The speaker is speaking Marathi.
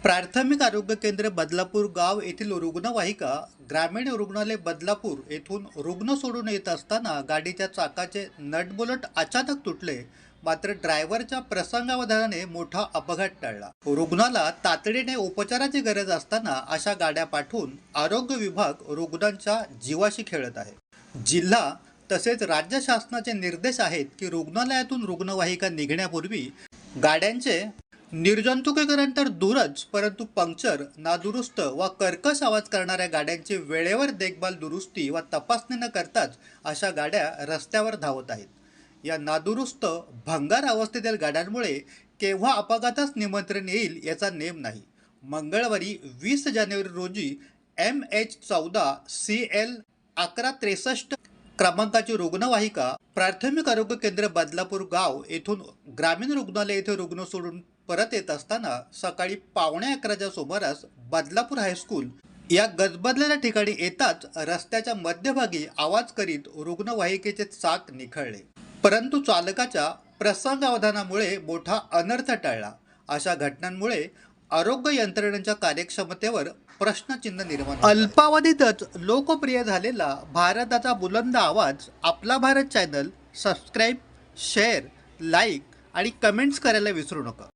प्राथमिक आरोग्य केंद्र बदलापूर गाव येथील रुग्णवाहिका ग्रामीण रुग्णालय बदलापूर येथून रुग्ण सोडून येत असताना गाडीच्या चाकाचे नटबोल्ट अचानक तुटले. मात्र ड्रायव्हरच्या प्रसंगावधानाने मोठा अपघात टळला. रुग्णाला तातडीने उपचाराची गरज असताना अशा गाड्या पाठवून आरोग्य विभाग रुग्णांच्या जीवाशी खेळत आहे. जिल्हा तसेच राज्य शासनाचे निर्देश आहेत की रुग्णालयातून रुग्णवाहिका निघण्यापूर्वी गाड्यांचे निर्जंतुकीकरण तर दूरच, परंतु पंक्चर, नादुरुस्त व कर्कश आवाज करणाऱ्या गाड्यांची वेळेवर देखभाल, दुरुस्ती व तपासणी न करताच अशा गाड्या रस्त्यावर धावत आहेत. या नादुरुस्त, भंगार अवस्थेतील गाड्यांमुळे केव्हा अपघातास निमंत्रण येईल याचा नेम नाही. मंगळवारी 20 जानेवारी रोजी MH14 CL 1163 क्रमांकाची रुग्णवाहिका प्राथमिक आरोग्य केंद्र बदलापूर गाव येथून ग्रामीण रुग्णालय येथे रुग्ण सोडून परत येत असताना सकाळी 11:15च्या सुमारास बदलापूर हायस्कूल या गजबजलेल्या ठिकाणी येताच रस्त्याच्या मध्यभागी आवाज करीत रुग्णवाहिकेचे चाक निखळले. परंतु चालकाच्या प्रसंगावधानामुळे मोठा अनर्थ टळला. अशा घटनांमुळे आरोग्य यंत्रणेच्या कार्यक्षमतेवर प्रश्नचिन्ह निर्माण होते. अल्पावधीतच लोकप्रिय झालेला भारताचा बुलंद आवाज आपला Bharat channel subscribe, share, like आणि कमेंट्स करायला विसरू नका.